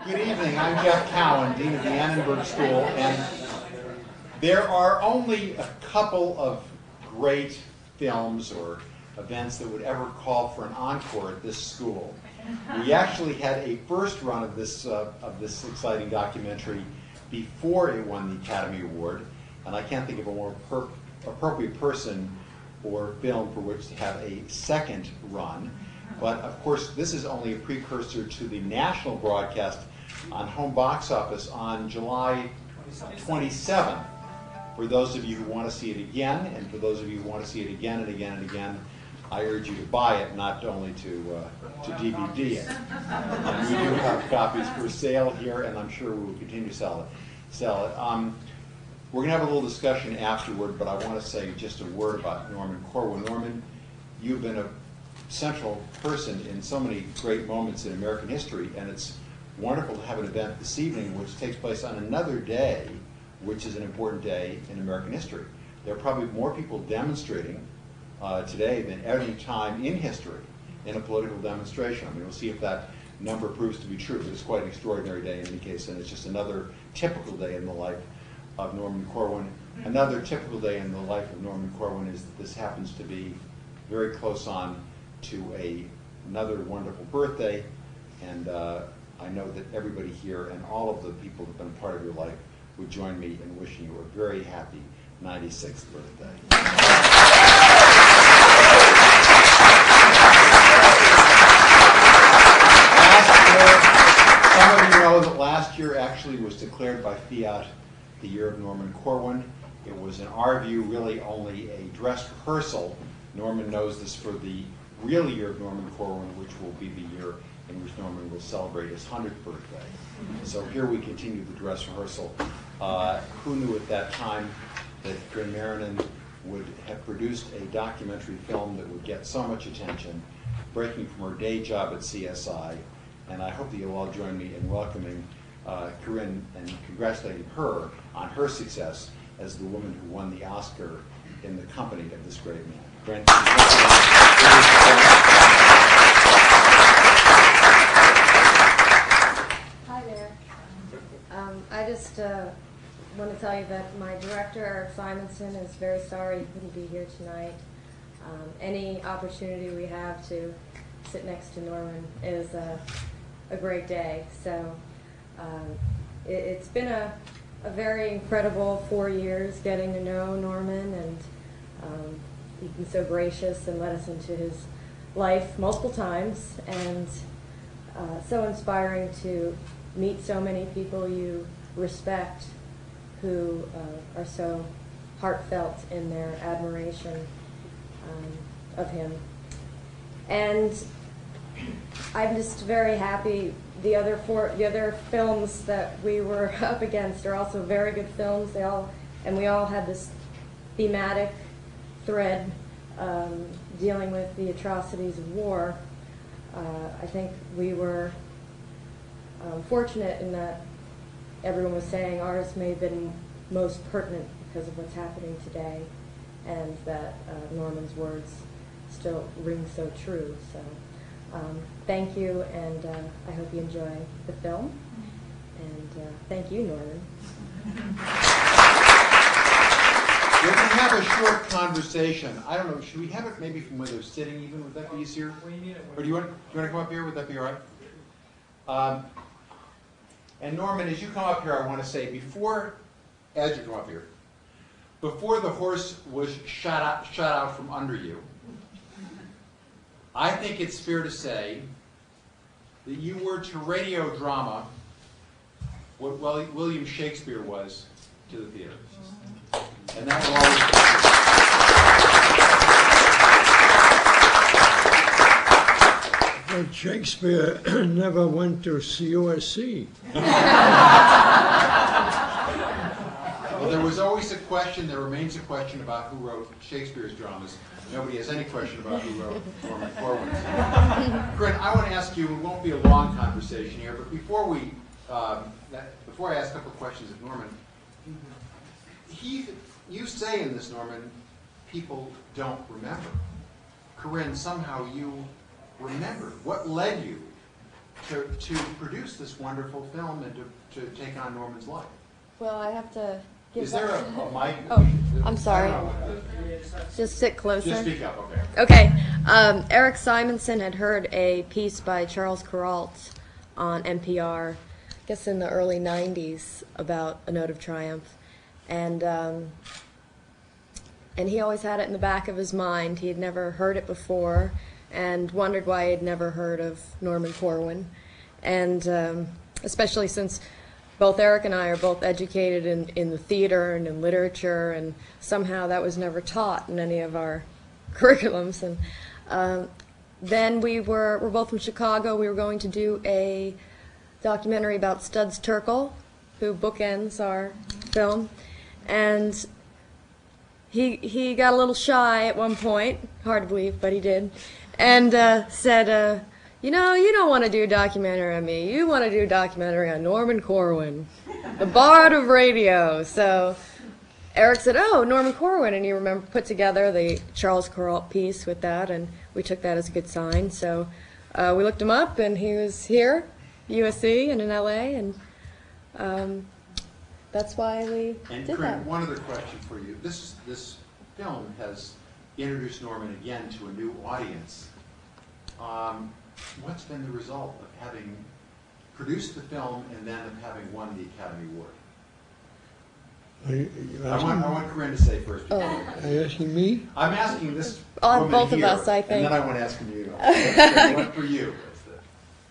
Good evening. I'm Jeff Cowan, Dean of the Annenberg School, and there are only a couple of great films or events that would ever call for an encore at this school. We actually had a first run of this exciting documentary before it won the Academy Award, and I can't think of a more appropriate person or film for which to have a second run. But of course, this is only a precursor to the national broadcast on home box office on July 27th. For those of you who want to see it again, and for those of you who want to see it again and again and again, I urge you to buy it, not only to DVD it. And we do have copies for sale here, and I'm sure we will continue to sell it. We're going to have a little discussion afterward, but I want to say just a word about Norman Corwin. Norman, you've been a central person in so many great moments in American history, and it's wonderful to have an event this evening which takes place on another day, which is an important day in American history. There are probably more people demonstrating today than any time in history in a political demonstration. I mean, we'll see if that number proves to be true, but it's quite an extraordinary day in any case, and it's just another typical day in the life of Norman Corwin. Another typical day in the life of Norman Corwin is that this happens to be very close on to another wonderful birthday, and I know that everybody here and all of the people who have been part of your life would join me in wishing you a very happy 96th birthday. Some of you know that last year actually was declared by fiat the year of Norman Corwin. It was, in our view, really only a dress rehearsal. Norman knows this for the real year of Norman Corwin, which will be the year in which Norman will celebrate his 100th birthday. So here we continue the dress rehearsal. Who knew at that time that Corinne Marrinan would have produced a documentary film that would get so much attention, breaking from her day job at CSI. And I hope that you'll all join me in welcoming Corinne and congratulating her on her success as the woman who won the Oscar in the company of this great man. Corinne, hi there. I just want to tell you that my director, Eric Simonson, is very sorry he couldn't be here tonight. Any opportunity we have to sit next to Norman is a great day. So it's been a very incredible 4 years getting to know Norman, and he's been so gracious and let us into his life multiple times, and so inspiring to meet so many people you respect who are so heartfelt in their admiration of him. And I'm just very happy. The other films that we were up against are also very good films. We all had this thematic thread dealing with the atrocities of war. I think we were fortunate in that everyone was saying ours may have been most pertinent because of what's happening today, and that Norman's words still ring so true. So thank you, and I hope you enjoy the film. And thank you, Norman. We're going to have a short conversation. I don't know, should we have it maybe from where they're sitting even? Would that be easier? Or do you want to come up here? Would that be all right? And Norman, as you come up here, I want to say, as you come up here, before the horse was shot out from under you, I think it's fair to say that you were to radio drama what William Shakespeare was to the theater. And that will always But Shakespeare never went to CUSC. Well, there was always a question, there remains a question about who wrote Shakespeare's dramas. Nobody has any question about who wrote Norman Corwin's. Corinne, I want to ask you, it won't be a long conversation here, but before I ask a couple of questions of Norman, you say in this, Norman, people don't remember. Corinne, somehow you remembered. What led you to produce this wonderful film and to take on Norman's life? Well, I have to give Is there that- a mic? Oh, I'm sorry. No. Just sit closer. Just speak up, okay. Okay. Eric Simonson had heard a piece by Charles Kuralt on NPR, I guess in the early 90s, about A Note of Triumph. And he always had it in the back of his mind. He had never heard it before and wondered why he had never heard of Norman Corwin. And especially since both Eric and I are both educated in the theater and in literature, and somehow that was never taught in any of our curriculums. And then we're both from Chicago. We were going to do a documentary about Studs Terkel, who bookends our film. And he got a little shy at one point, hard to believe, but he did, and said, you know, you don't want to do a documentary on me. You want to do a documentary on Norman Corwin, the bard of radio. So Eric said, oh, Norman Corwin, and he put together the Charles Kuralt piece with that, and we took that as a good sign. So we looked him up, and he was here, USC, and in LA, and that's why we And did Corinne, that. one other question for you. This film has introduced Norman again to a new audience. What's been the result of having produced the film and then of having won the Academy Award? I want Corinne to say first. Oh. Are you asking me? I'm asking this On woman both of here, us, I think. And then I want to ask you. What for you?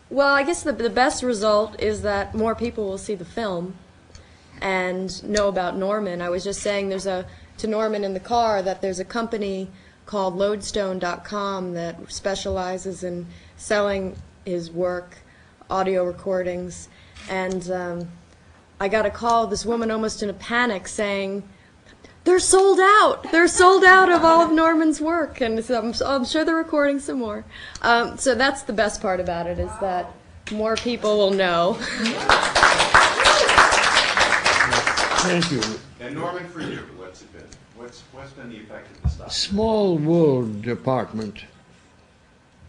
Well, I guess the best result is that more people will see the film and know about Norman. I was just saying to Norman in the car that there's a company called Lodestone.com that specializes in selling his work, audio recordings, and I got a call, this woman almost in a panic saying, they're sold out! They're sold out of all of Norman's work, and so I'm sure they're recording some more. So that's the best part about it, is that more people will know. Thank you. And Norman, for you, what's it been? What's been the effect of this stuff? Small World Department.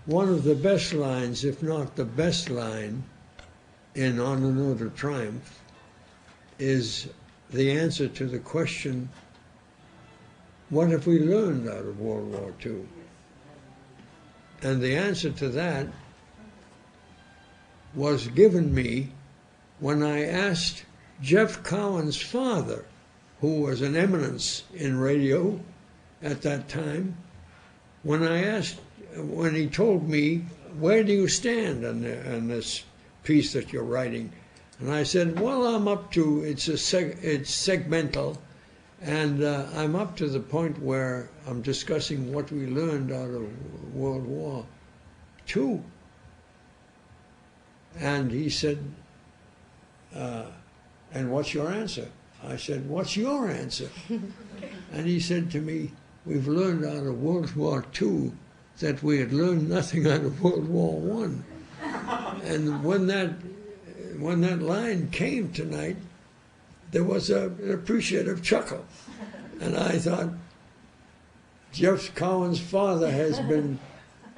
One of the best lines, if not the best line, in On a Note of Triumph, is the answer to the question, what have we learned out of World War II? And the answer to that was given me when I asked Jeff Cowan's father, who was an eminence in radio at that time, when he told me, where do you stand on this piece that you're writing? And I said, well, I'm up to, it's segmental, and I'm up to the point where I'm discussing what we learned out of World War II. And he said, and what's your answer? I said, what's your answer? And he said to me, we've learned out of World War II that we had learned nothing out of World War I. And when that line came tonight, there was an appreciative chuckle. And I thought, Jeff Cowan's father has been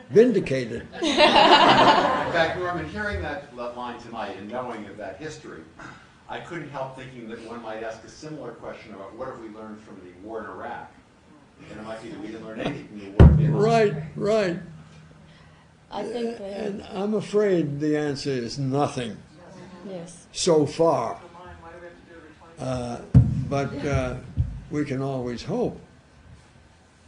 vindicated. In fact, Norman, hearing that line tonight and knowing of that history, I couldn't help thinking that one might ask a similar question about what have we learned from the war in Iraq? And it might be that we didn't learn anything from the war in Vietnam. Right. I think And I'm afraid the answer is nothing yes. so far. But we can always hope.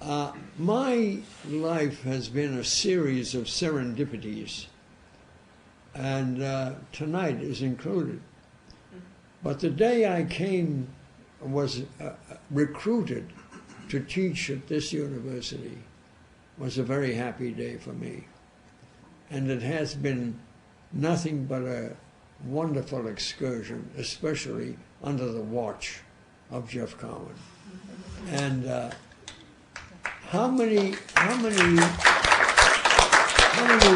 My life has been a series of serendipities, and tonight is included. But the day I was recruited to teach at this university was a very happy day for me. And it has been nothing but a wonderful excursion, especially under the watch of Jeff Cowan. And how many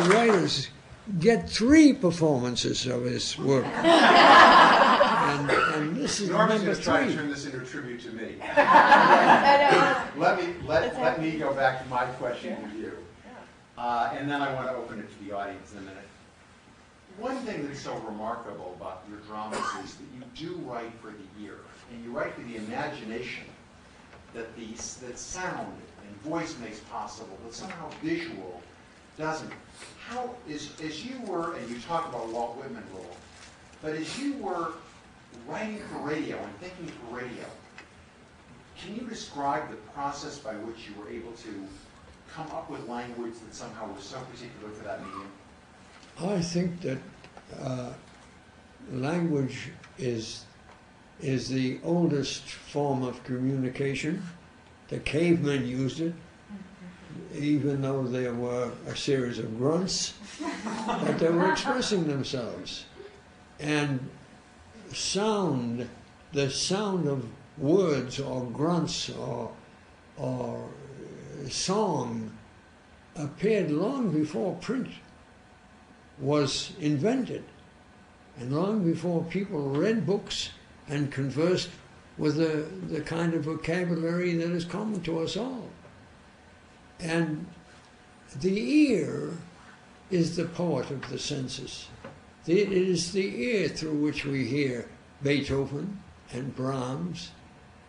writers get 3 performances of his work? And this is Norman's number going to try to 3. turn this into a tribute to me. Let me go back to my question to you. And then I want to open it to the audience in a minute. One thing that's so remarkable about your dramas is that you do write for the ear, and you write for the imagination that that sound and voice makes possible, but somehow visual doesn't. How as you were, and you talk about Walt Whitman rule, but as you were writing for radio and thinking for radio, can you describe the process by which you were able to come up with language that somehow was so particular for that medium? I think that language is the oldest form of communication. The cavemen used it, even though there were a series of grunts, but they were expressing themselves. And sound, the sound of words or grunts or song appeared long before print was invented, and long before people read books and conversed with the kind of vocabulary that is common to us all. And the ear is the poet of the senses. It is the ear through which we hear Beethoven and Brahms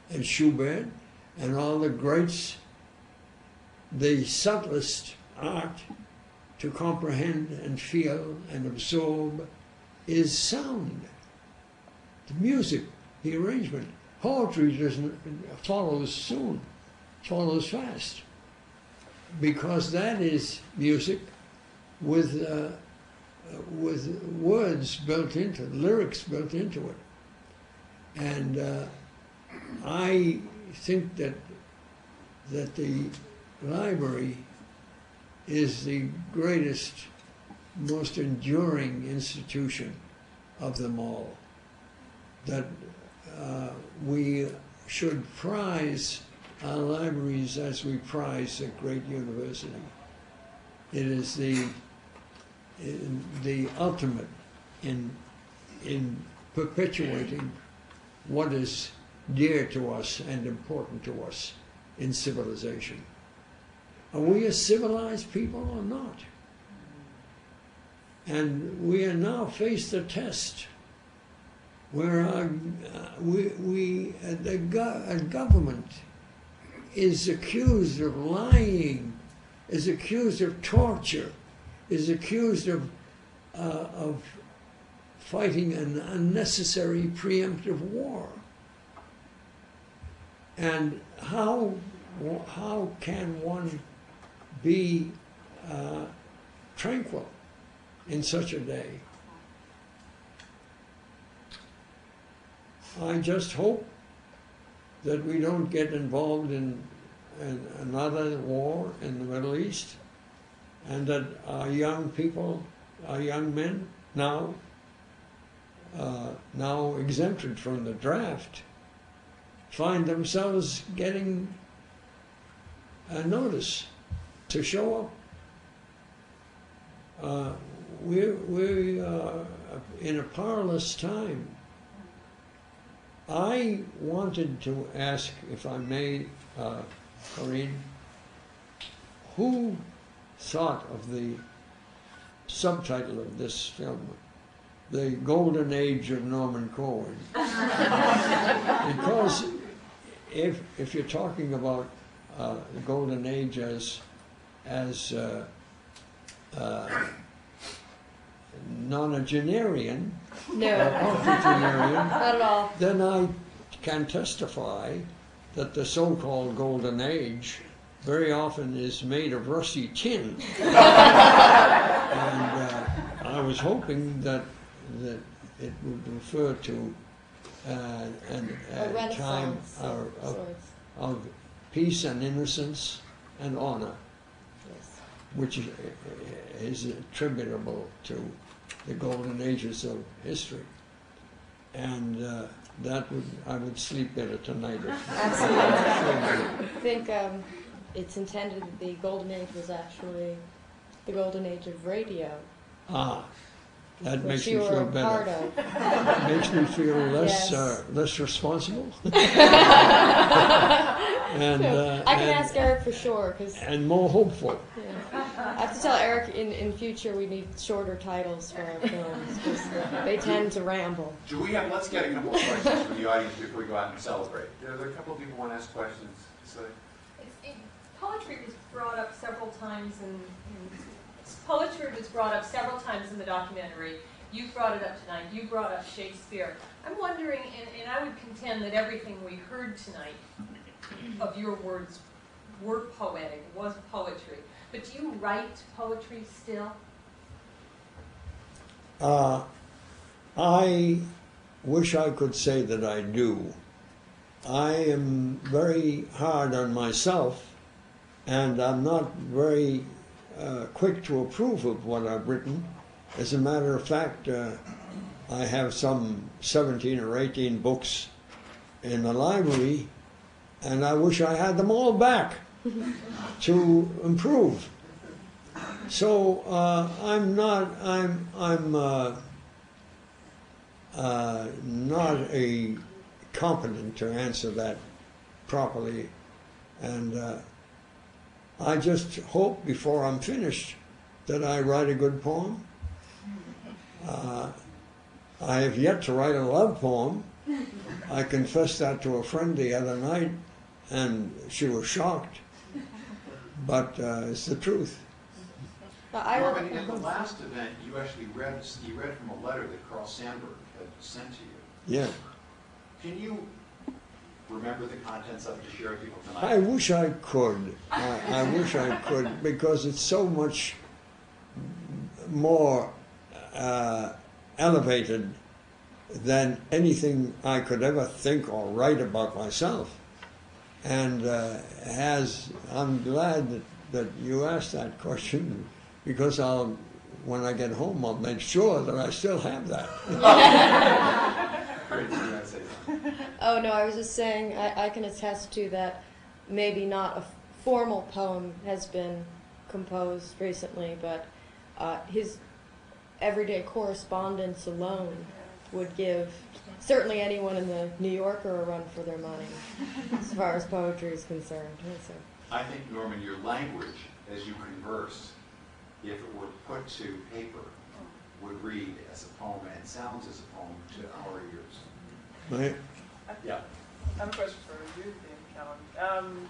and Schubert and all the greats. The subtlest art to comprehend and feel and absorb is sound. The music, the arrangement. Poetry follows fast, because that is music with words built into it, lyrics built into it. And I think that the library is the greatest, most enduring institution of them all. That we should prize our libraries as we prize a great university. It is the ultimate in perpetuating what is dear to us and important to us in civilization. Are we a civilized people or not? And we are now faced a test where a government is accused of lying, is accused of torture, is accused of fighting an unnecessary preemptive war. And how can one be tranquil in such a day? I just hope that we don't get involved in another war in the Middle East, and that our young people, our young men, now exempted from the draft, find themselves getting a notice to show up. We're in a perilous time. I wanted to ask, if I may, Corinne, who thought of the subtitle of this film, The Golden Age of Norman Corwin? Because if you're talking about the Golden Age as nonagenarian, No, octogenarian, not at all. then I can testify that the so-called Golden Age very often is made of rusty tin. And I was hoping that it would refer to a time of peace and innocence and honor, Yes. which is attributable to the golden ages of history. And I would sleep better tonight. Absolutely. I think it's intended that the golden age was actually the golden age of radio. That makes which me you were feel a better. part of. Makes me feel less Yes. less responsible. I can ask Eric for sure, because and more hopeful. I've have to tell Eric in future we need shorter titles for our films because they tend to ramble. Do we have, let's get a couple of questions from the audience before we go out and celebrate. There are a couple of people who want to ask questions. So, Poetry was brought up several times poetry was brought up several times in the documentary. You brought it up tonight. You brought up Shakespeare. I'm wondering, and I would contend that everything we heard tonight of your words were poetic, was poetry. But do you write poetry still? I wish I could say that I do. I am very hard on myself, and I'm not very quick to approve of what I've written. As a matter of fact, I have some 17 or 18 books in the library, and I wish I had them all back to improve. So I'm not a competent to answer that properly, and I just hope before I'm finished that I write a good poem. I have yet to write a love poem. I confessed that to a friend the other night, and she was shocked. But it's the truth. Norman, in the last event, you actually read from a letter that Carl Sandburg had sent to you. Yeah. Can you remember the contents of it to share with people tonight? I wish I could. I wish I could, because it's so much more elevated than anything I could ever think or write about myself. And I'm glad that you asked that question, because when I get home, I'll make sure that I still have that. Oh no, I was just saying I can attest to that. Maybe not a formal poem has been composed recently, but his everyday correspondence alone would give certainly anyone in the New Yorker a run for their money as far as poetry is concerned. So. I think, Norman, your language, as you converse, if it were put to paper, would read as a poem and sounds as a poem to our ears. Right? Yeah. I have a question for you, Deon Cowan.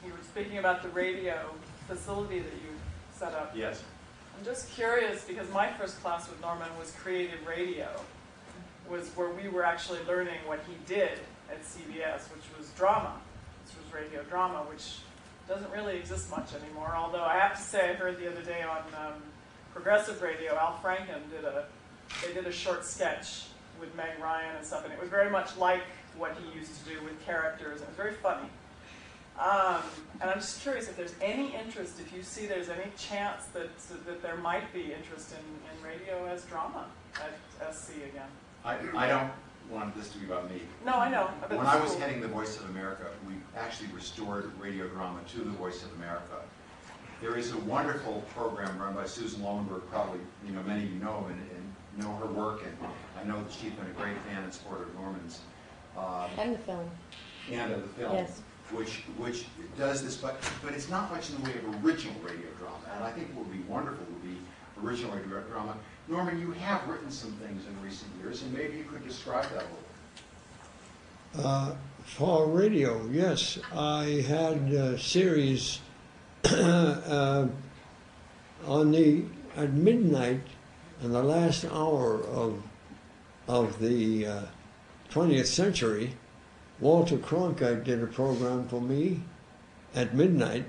You were speaking about the radio facility that you set up. Yes. I'm just curious, because my first class with Norman was creative radio, was where we were actually learning what he did at CBS, which was drama. This was radio drama, which doesn't really exist much anymore. Although I have to say, I heard the other day on progressive radio, Al Franken did a short sketch with Meg Ryan and stuff, and it was very much like what he used to do with characters, and it was very funny. And I'm just curious if there's any interest, if you see there's any chance that there might be interest in radio as drama at SC again. I don't want this to be about me. No, I know. When I was heading the Voice of America, we actually restored radio drama to the Voice of America. There is a wonderful program run by Susan Lowenberg, probably many of you know and know her work, and I know that she's been a great fan and supporter of Norman's. And the film. And of the film. Yes. Which does this, but it's not much in the way of original radio drama. And I think what would be wonderful would be original radio drama. Norman, you have written some things in recent years, and maybe you could describe that a little. For radio, yes. I had a series at midnight, in the last hour of the 20th century. Walter Cronkite did a program for me at midnight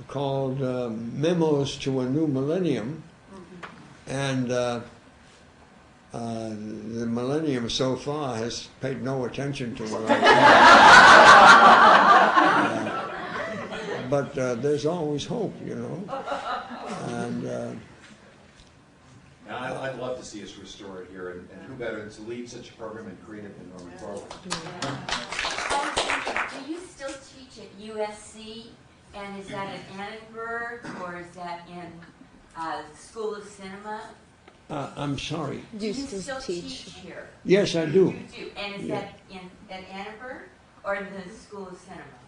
called Memos to a New Millennium, and the millennium so far has paid no attention to what I but there's always hope, and I'd love to see us restore it here, and who better to lead such a program and create it than Norman Corwin. Do you still teach at USC, and is that at Annenberg, or is that in School of Cinema? I'm sorry. Do you still teach here? Yes, I do. You do, and is that at Annenberg, or in the School of Cinema?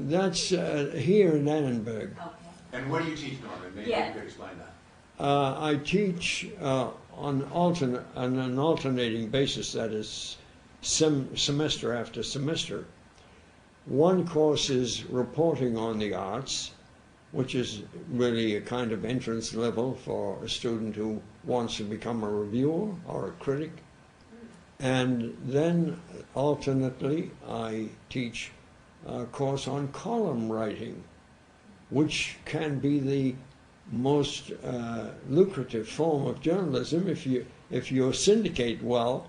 That's here in Annenberg. Okay. And what do you teach, Norman? Maybe Yeah. you could explain that. I teach on an alternating basis, that is semester after semester. One course is reporting on the arts, which is really a kind of entrance level for a student who wants to become a reviewer or a critic. And then alternately, I teach a course on column writing, which can be the most lucrative form of journalism if you syndicate well.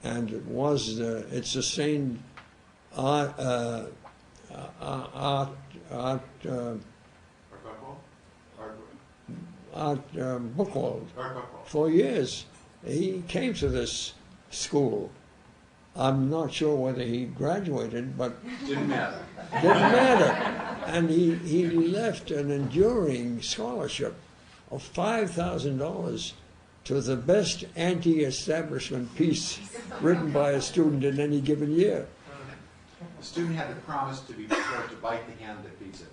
And it sustained art Buchwald for years. He came to this school. I'm not sure whether he graduated, but Didn't matter. didn't matter. And he left an enduring scholarship of $5,000 to the best anti-establishment piece written by a student in any given year. The student had to promise to be prepared to bite the hand that feeds it.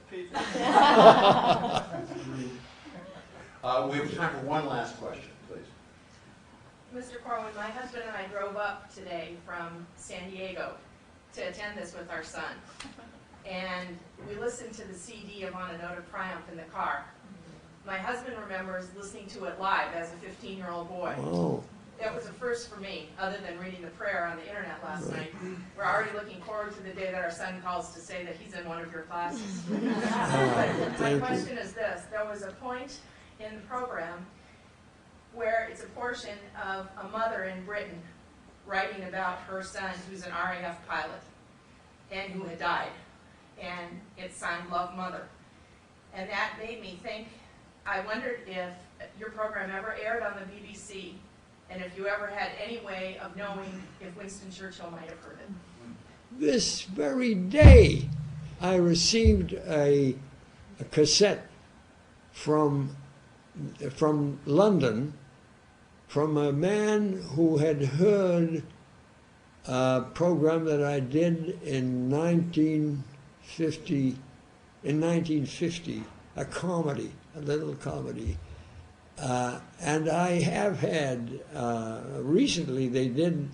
We have time for one last question, please. Mr. Corwin, my husband and I drove up today from San Diego to attend this with our son. And we listened to the CD of On a Note of Triumph in the car. My husband remembers listening to it live as a 15-year-old boy. Oh, That was a first for me, other than reading the prayer on the internet last night. We're already looking forward to the day that our son calls to say that he's in one of your classes. But my question is this. There was a point in the program where it's a portion of a mother in Britain writing about her son who's an RAF pilot and who had died. And it's signed Love Mother. And that made me think, I wondered if your program ever aired on the BBC, and if you ever had any way of knowing if Winston Churchill might have heard it. this very day, I received a cassette from London from a man who had heard a program that I did in 1950, a comedy, a little comedy. And I have had, recently they did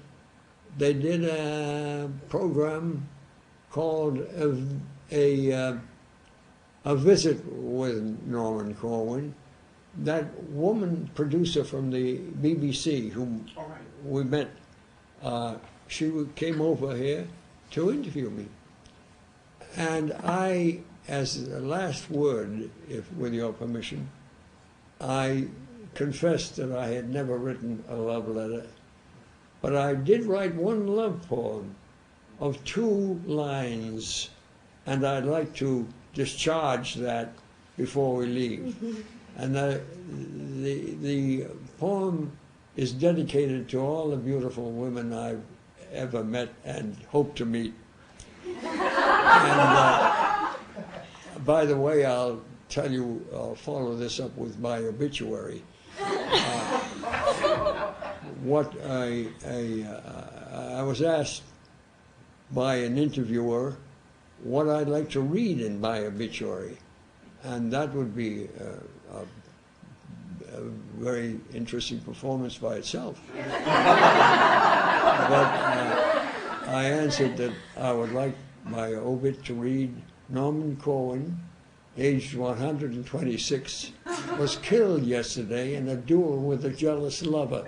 a program called A Visit with Norman Corwin. That woman producer from the BBC, whom we met, she came over here to interview me. And I, as the last word, with your permission, I confessed that I had never written a love letter, but I did write one love poem of 2 lines, and I'd like to discharge that before we leave. And the poem is dedicated to all the beautiful women I've ever met and hope to meet. And by the way, I'll tell you, I'll follow this up with my obituary. I was asked by an interviewer what I'd like to read in my obituary, and that would be a very interesting performance by itself. But I answered that I would like my obit to read Norman Corwin, aged 126, was killed yesterday in a duel with a jealous lover.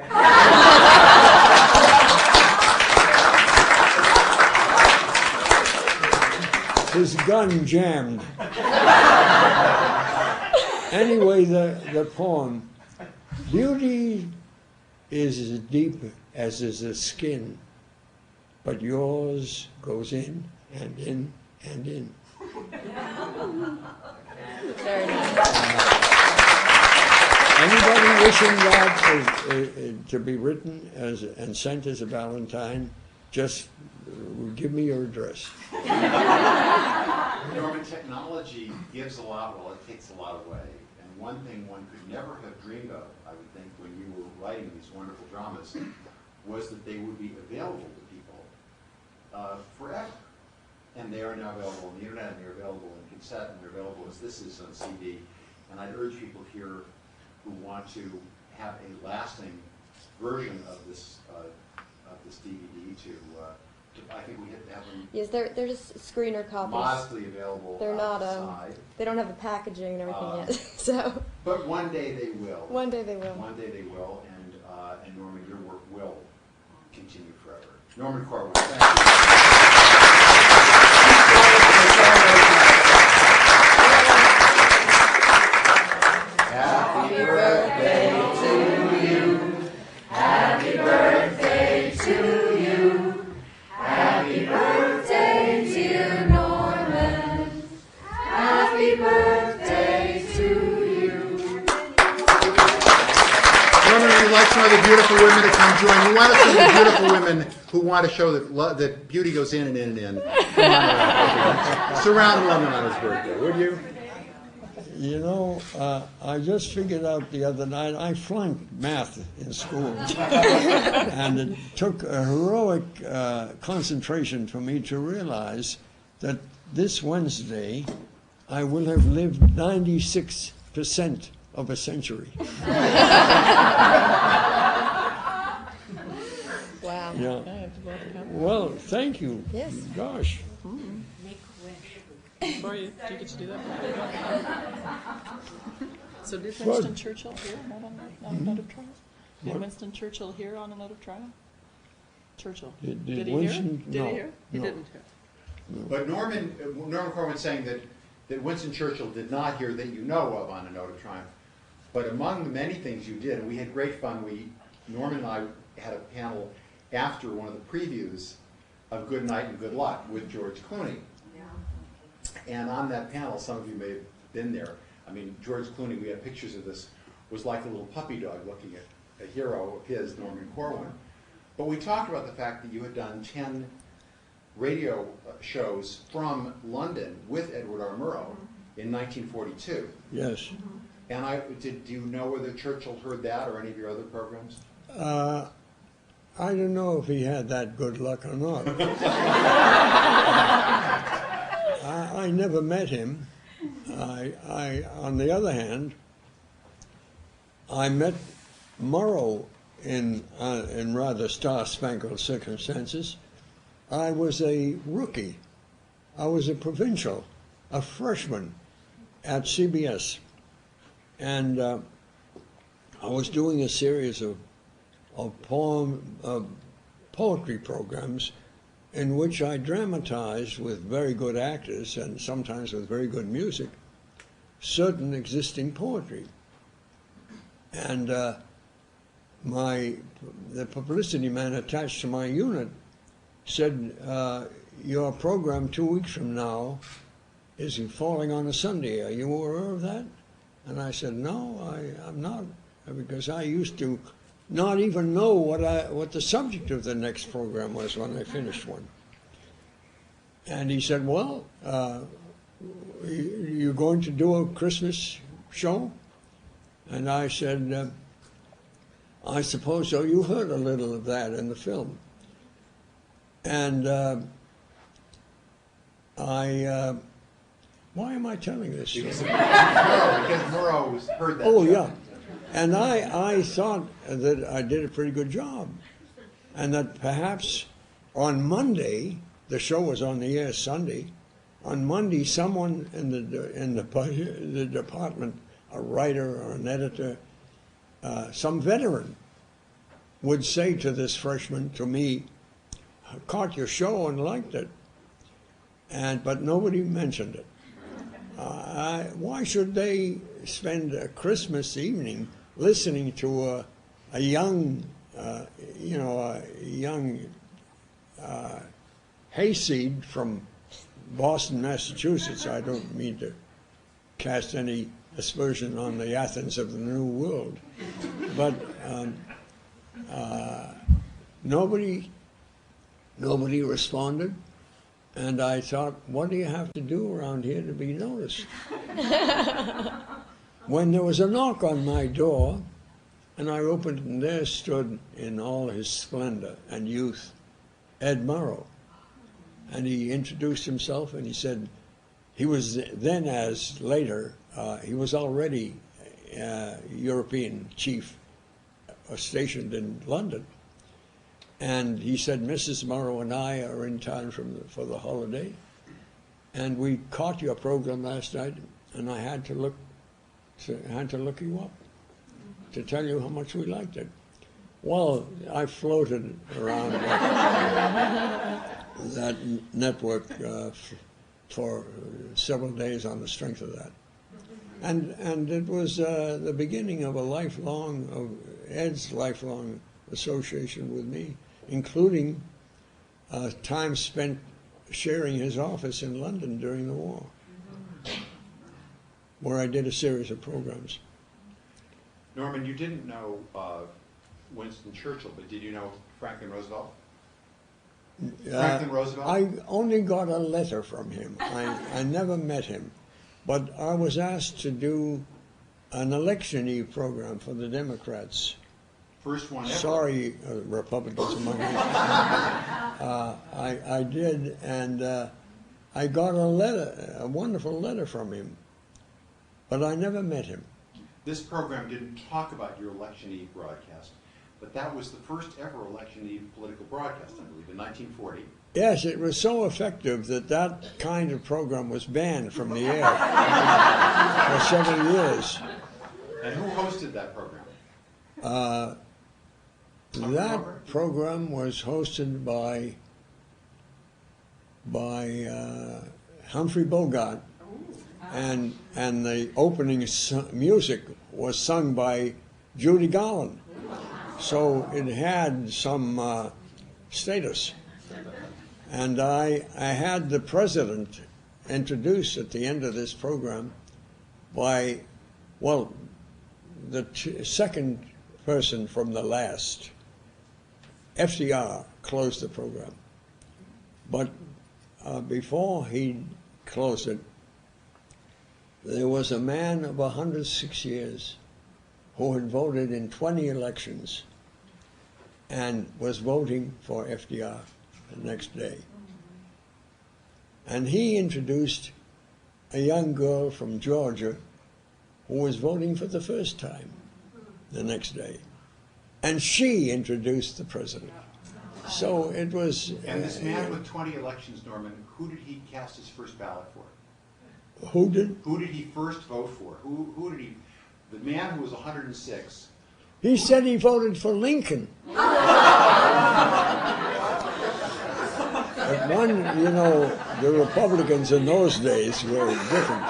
His gun jammed. Anyway, the poem, beauty is as deep as is the skin, but yours goes in and in and in. Very nice. Anybody wishing that to be written and sent as a Valentine, just give me your address. Norman, technology gives a lot, well, it takes a lot away. And one thing one could never have dreamed of, I would think, when you were writing these wonderful dramas, was that they would be available to people forever. and they are now available on the internet, and they're available in cassette, and they're available as this is on CD. And I'd urge people here who want to have a lasting version of this DVD to I think we have to have them Yes, they're just screener copies. modestly available They're not, outside. they don't have the packaging and everything yet, so But one day they will. one day they will. One day they will, and Norman, your work will continue forever. Norman Corwin, thank you. Happy birthday to you. Happy birthday to you. Happy birthday, dear Norman. Happy birthday to you. Norman, we'd like some other beautiful women to come join. We want to see the beautiful women who want to show that beauty goes in and in and in. Come on out. Surround Norman on his birthday, would you? You know, I just figured out the other night, I flunked math in school. And it took a heroic concentration for me to realize that this Wednesday I will have lived 96% of a century. Wow. Yeah. Well, thank you. Yes. Gosh. Make a wish. Do you get to do that? So did Winston Churchill here not on a note of trial? Did Winston Churchill hear on a note of trial? Churchill. Did he Winston? hear? Did No, he hear? He no. didn't hear. But Norman Corwin saying that Winston Churchill did not hear that you know of on a note of triumph. But among the many things you did, and we had great fun, Norman and I had a panel after one of the previews of Good Night and Good Luck with George Clooney. And on that panel, some of you may have been there. I mean, George Clooney, we have pictures of this, was like a little puppy dog looking at a hero of his, Norman Corwin. But we talked about the fact that you had done 10 radio shows from London with Edward R. Murrow in 1942. Yes. And do you know whether Churchill heard that or any of your other programs? I don't know if he had that good luck or not. I never met him. On the other hand, I met Murrow in rather star-spangled circumstances. I was a rookie. I was a provincial, a freshman at CBS. And I was doing a series of poetry programs in which I dramatized with very good actors and sometimes with very good music certain existing poetry. And the publicity man attached to my unit said, your program 2 weeks from now is falling on a Sunday. Are you aware of that? And I said, no, I'm not, because I used to not even know what the subject of the next program was when I finished one. And he said, well, you're going to do a Christmas show? And I said, I suppose so. You heard a little of that in the film. And why am I telling this story? Because Murrow heard that. Oh, show. yeah. And I thought that I did a pretty good job. And that perhaps on Monday, the show was on the air Sunday, on Monday someone in the department, a writer or an editor, some veteran, would say to this freshman, to me, I caught your show and liked it. But nobody mentioned it. Why should they spend a Christmas evening listening to a young hayseed from Boston, Massachusetts? I don't mean to cast any aspersion on the Athens of the New World, but nobody responded. And I thought, what do you have to do around here to be noticed? When there was a knock on my door, and I opened, and there stood in all his splendor and youth, Ed Murrow. and he introduced himself, and he said he was then, as later, he was already European chief stationed in London. And he said, Mrs. Morrow and I are in town for the holiday, and we caught your program last night, and I had to look you up to tell you how much we liked it. Well, I floated around that network for several days on the strength of that. And it was the beginning of Ed's lifelong association with me, including time spent sharing his office in London during the war, where I did a series of programs. Norman, you didn't know Winston Churchill, but did you know Franklin Roosevelt? Franklin Roosevelt? I only got a letter from him. I never met him. But I was asked to do an election eve program for the Democrats. First one ever. Sorry, Republicans among you. I did, and I got a wonderful letter from him, but I never met him. This program didn't talk about your election eve broadcast, but that was the first ever election eve political broadcast, I believe, in 1940. Yes, it was so effective that kind of program was banned from the air for several years. And who hosted that program? That program was hosted by Humphrey Bogart, and the opening music was sung by Judy Garland. So it had some status. And I had the president introduced at the end of this program by, well, the second person from the last. FDR closed the program. But before he closed it, there was a man of 106 years who had voted in 20 elections and was voting for FDR the next day. And he introduced a young girl from Georgia who was voting for the first time the next day. And she introduced the president. So it was... And this man with 20 elections, Norman, who did he cast his first ballot for? Who did? Who did he first vote for? Who did he... The man who was 106. He said he voted for Lincoln. But the Republicans in those days were different.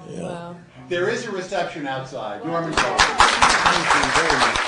Wow. There is a reception outside. Norman Corwin. Thank you very much.